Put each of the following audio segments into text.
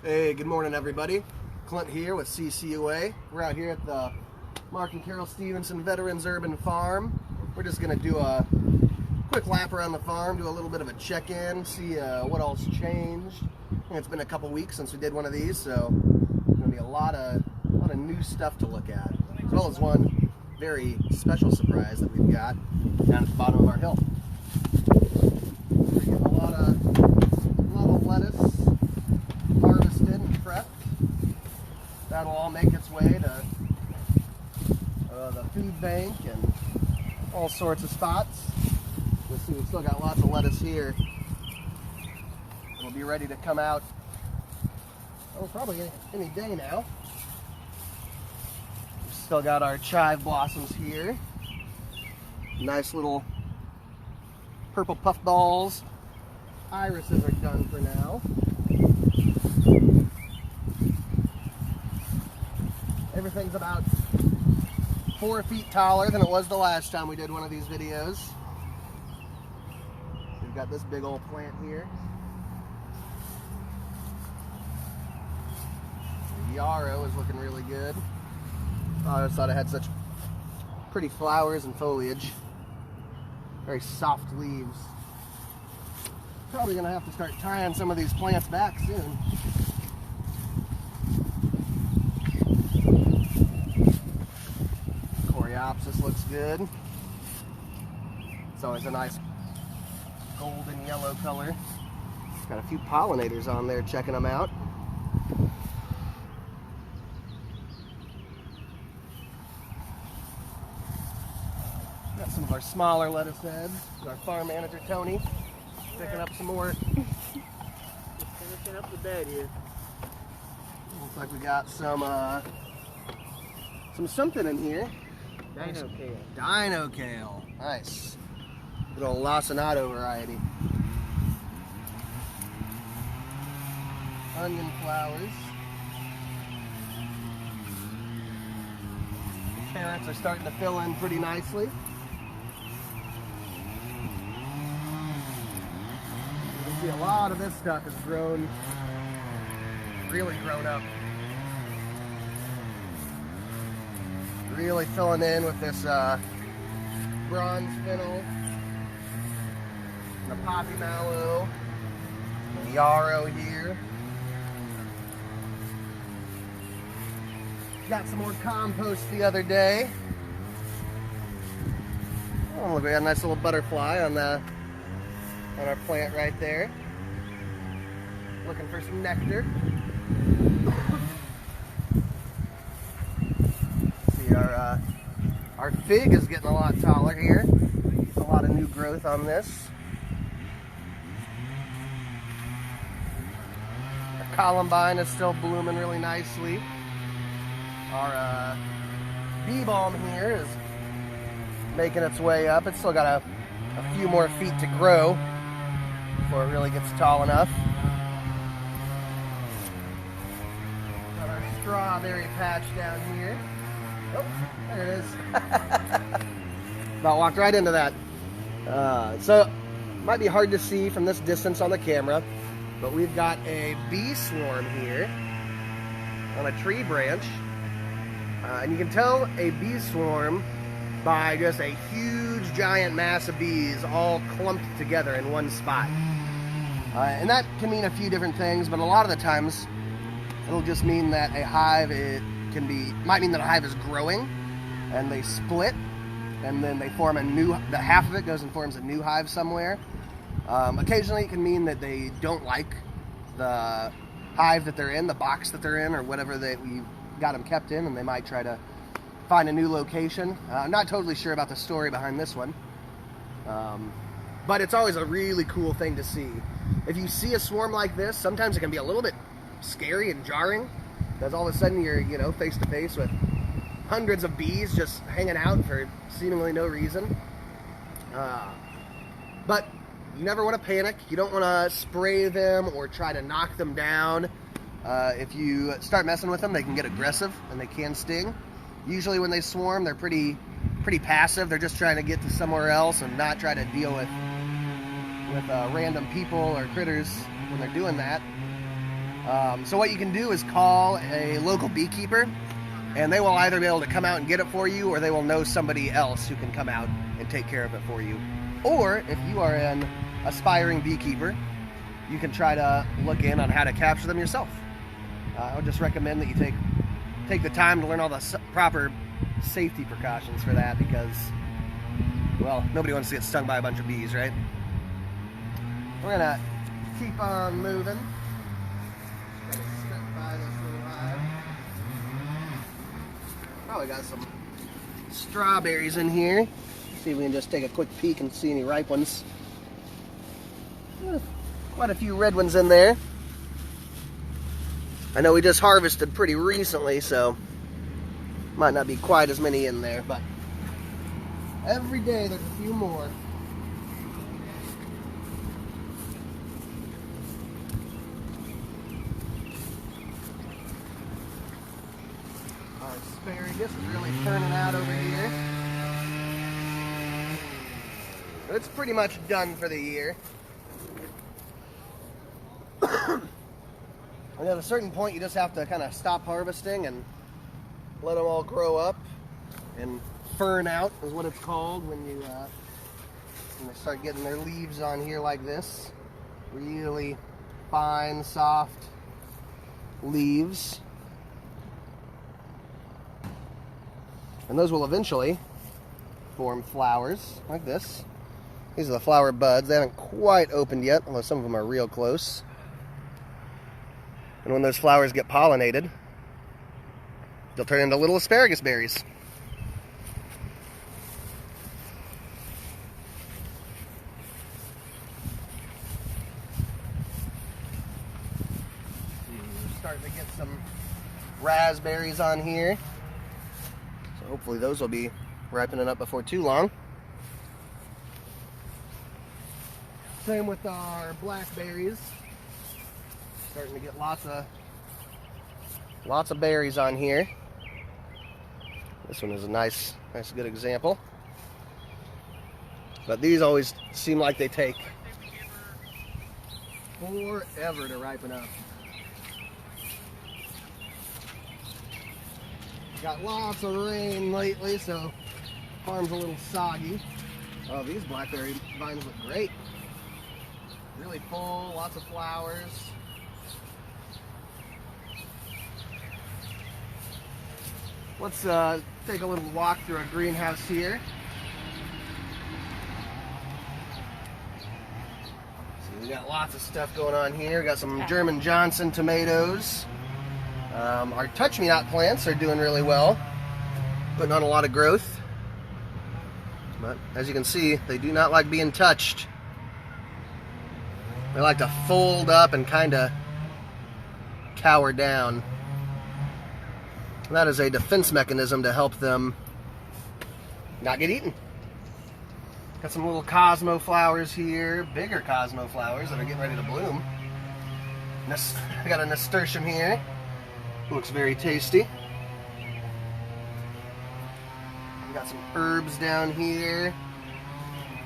Hey, good morning everybody. Clint here with CCUA. We're out here at the Mark and Carol Stevenson Veterans Urban Farm. We're just going to do a quick lap around the farm, do a little bit of a check-in, see what all's changed. It's been a couple weeks since we did one of these, so there's going to be a lot of new stuff to look at, as well as one very special surprise that we've got down at the bottom of our hill. We're getting a lot of lettuce harvested and prepped. That'll all make its way to the food bank and all sorts of spots. You'll see we've still got lots of lettuce here. It'll be ready to come out, probably any day now. We've still got our chive blossoms here. Nice little purple puffballs. Irises are done for now. Everything's about 4 feet taller than it was the last time we did one of these videos. We've got this big old plant here. The yarrow is looking really good. I just thought it had such pretty flowers and foliage. Very soft leaves. Probably gonna have to start tying some of these plants back soon. This looks good. It's always a nice golden yellow color. Got a few pollinators on there checking them out. Got some of our smaller lettuce heads. Our farm manager Tony picking up some more. Just finishing up the bed here. Looks like we got some something in here. Dino Kale. Dino Kale. Nice. Good old lacinato variety. Onion flowers. Carrots are starting to fill in pretty nicely. You can see a lot of this stuff has grown, really grown up. Really filling in with this bronze fennel, the poppy mallow, the yarrow here. Got some more compost the other day. Oh, look, we got a nice little butterfly on our plant right there. Looking for some nectar. Our fig is getting a lot taller here. A lot of new growth on this. Our Columbine is still blooming really nicely. Our bee balm here is making its way up. It's still got a few more feet to grow before it really gets tall enough. Got our strawberry patch down here. Oh, there it is. About walked right into that. So, might be hard to see from this distance on the camera, but we've got a bee swarm here on a tree branch. And you can tell a bee swarm by just a huge, giant mass of bees all clumped together in one spot. And that can mean a few different things, but a lot of the times it'll just mean that a hive might mean that a hive is growing and they split and then they form the half of it goes and forms a new hive somewhere. Occasionally it can mean that they don't like the hive that they're in, the box that they're in, or whatever we got them kept in, and they might try to find a new location. I'm not totally sure about the story behind this one, but it's always a really cool thing to see. If you see a swarm like this, sometimes it can be a little bit scary and jarring, because all of a sudden you're, face to face with hundreds of bees just hanging out for seemingly no reason. But you never want to panic. You don't want to spray them or try to knock them down. If you start messing with them, they can get aggressive and they can sting. Usually when they swarm, they're pretty passive. They're just trying to get to somewhere else and not try to deal with random people or critters when they're doing that. So what you can do is call a local beekeeper, and they will either be able to come out and get it for you, or they will know somebody else who can come out and take care of it for you. Or if you are an aspiring beekeeper, you can try to look in on how to capture them yourself. I would just recommend that you take the time to learn all the proper safety precautions for that, because, well, nobody wants to get stung by a bunch of bees, right? We're gonna keep on moving. Gonna step by this little hive. Probably got some strawberries in here. See if we can just take a quick peek and see any ripe ones. Quite a few red ones in there. I know we just harvested pretty recently, so might not be quite as many in there, but every day there's a few more. Our asparagus is really turning out over here. It's pretty much done for the year. And at a certain point, you just have to kind of stop harvesting and let them all grow up and fern out, is what it's called when they start getting their leaves on here like this. Really fine, soft leaves. And those will eventually form flowers like this. These are the flower buds. They haven't quite opened yet, although some of them are real close. And when those flowers get pollinated, they'll turn into little asparagus berries. We're starting to get some raspberries on here. So hopefully those will be ripening up before too long. Same with our blackberries. Starting to get lots of berries on here. This one is a nice good example. But these always seem like they take forever to ripen up. Got lots of rain lately, so farm's a little soggy. Oh, these blackberry vines look great. Really full, lots of flowers. Let's take a little walk through our greenhouse here. See, we got lots of stuff going on here. We got some German Johnson tomatoes. Our touch-me-not plants are doing really well, putting on a lot of growth. But as you can see, they do not like being touched. They like to fold up and kind of cower down. That is a defense mechanism to help them not get eaten. Got some little Cosmo flowers here, bigger Cosmo flowers that are getting ready to bloom. I got a nasturtium here. Looks very tasty. We got some herbs down here.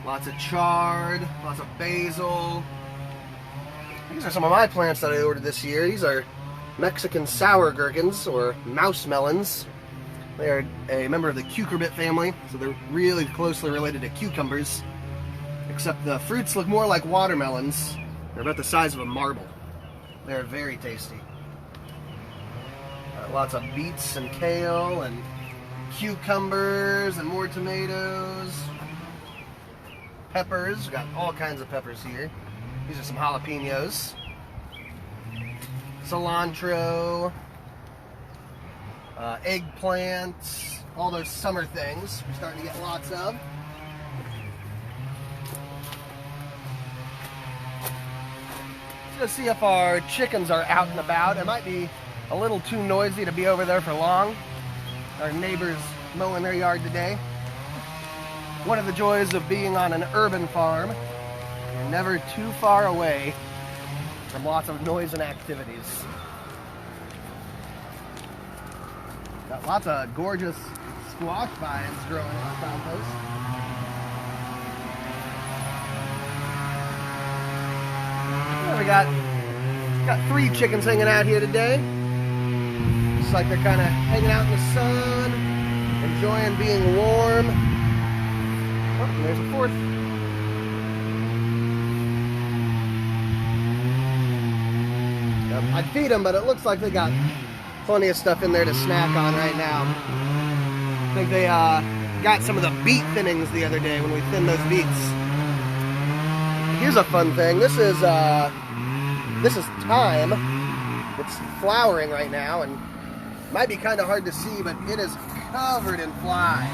Lots of chard, lots of basil. These are some of my plants that I ordered this year. These are Mexican sour gherkins, or mouse melons. They are a member of the cucurbit family, so they're really closely related to cucumbers, except the fruits look more like watermelons. They're about the size of a marble. They're very tasty. Lots of beets and kale and cucumbers and more tomatoes. Peppers, we've got all kinds of peppers here. These are some jalapenos. Cilantro, eggplants, all those summer things we're starting to get lots of. Let's see if our chickens are out and about. It might be a little too noisy to be over there for long. Our neighbors mowing their yard today. One of the joys of being on an urban farm, you're never too far away from lots of noise and activities. Got lots of gorgeous squash vines growing in our compost. Yeah, we got Got 3 chickens hanging out here today. Looks like they're kind of hanging out in the sun, enjoying being warm. Oh, and there's a 4th. I'd feed them, but it looks like they got plenty of stuff in there to snack on right now. I think they got some of the beet thinnings the other day when we thinned those beets. Here's a fun thing. This is thyme. It's flowering right now, and might be kind of hard to see, but it is covered in flies.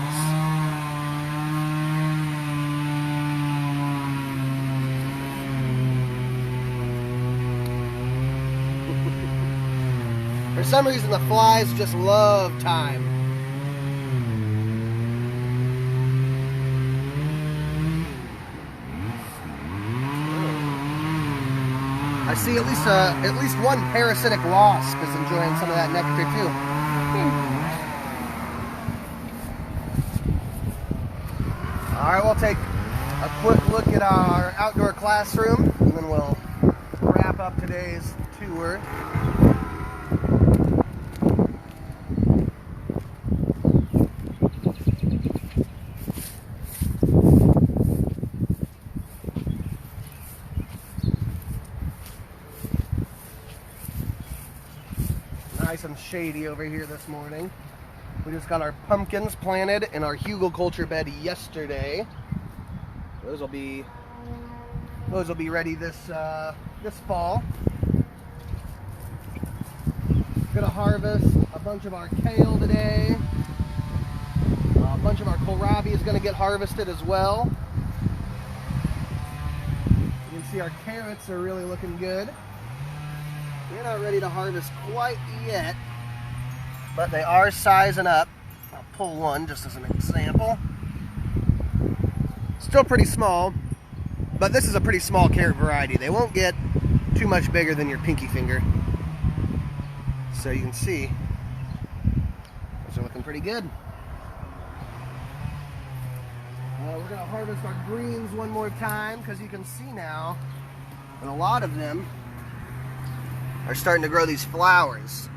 For some reason, the flies just love thyme. I see at least one parasitic wasp is enjoying some of that nectar too. All right, we'll take a quick look at our outdoor classroom, and then we'll wrap up today's tour. Nice and shady over here this morning. We just got our pumpkins planted in our hugelkultur bed yesterday. Those will be ready this fall. Gonna harvest a bunch of our kale today. A bunch of our kohlrabi is gonna get harvested as well. You can see our carrots are really looking good. We're not ready to harvest quite yet, but they are sizing up. I'll pull one just as an example. Still pretty small, but this is a pretty small carrot variety. They won't get too much bigger than your pinky finger. So you can see, those are looking pretty good. We're gonna harvest our greens one more time, because you can see now, and a lot of them are starting to grow these flowers,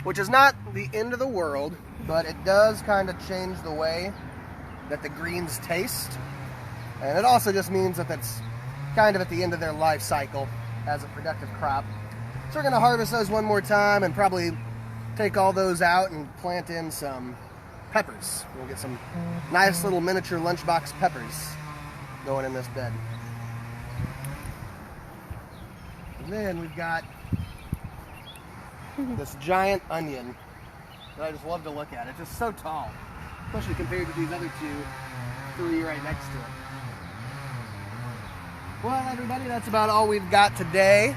which is not the end of the world, but it does kind of change the way that the greens taste. And it also just means that that's kind of at the end of their life cycle as a productive crop. So we're going to harvest those one more time and probably take all those out and plant in some peppers. We'll get some nice little miniature lunchbox peppers going in this bed. And then we've got this giant onion that I just love to look at. It's just so tall, especially compared to these other 3 right next to it. Well, everybody, that's about all we've got today.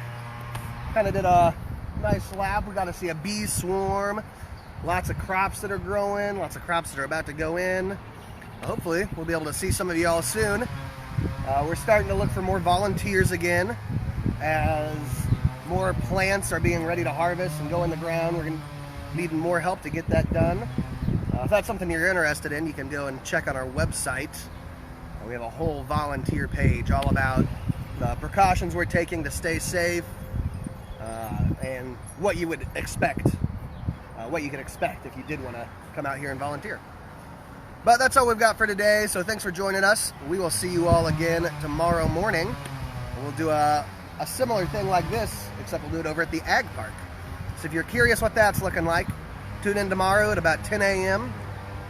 Kind of did a nice lap. We got to see a bee swarm. Lots of crops that are growing. Lots of crops that are about to go in. Hopefully, we'll be able to see some of y'all soon. We're starting to look for more volunteers again as more plants are being ready to harvest and go in the ground. We're needing more help to get that done. If that's something you're interested in, you can go and check on our website. We have a whole volunteer page all about the precautions we're taking to stay safe and what you would expect, what you could expect if you did want to come out here and volunteer. But that's all we've got for today, so thanks for joining us. We will see you all again tomorrow morning. We'll do a similar thing like this, except we'll do it over at the Ag Park. So if you're curious what that's looking like, tune in tomorrow at about 10 a.m.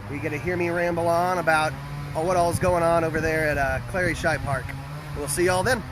You get to hear me ramble on about what all is going on over there at Clary Shy Park. We'll see y'all then.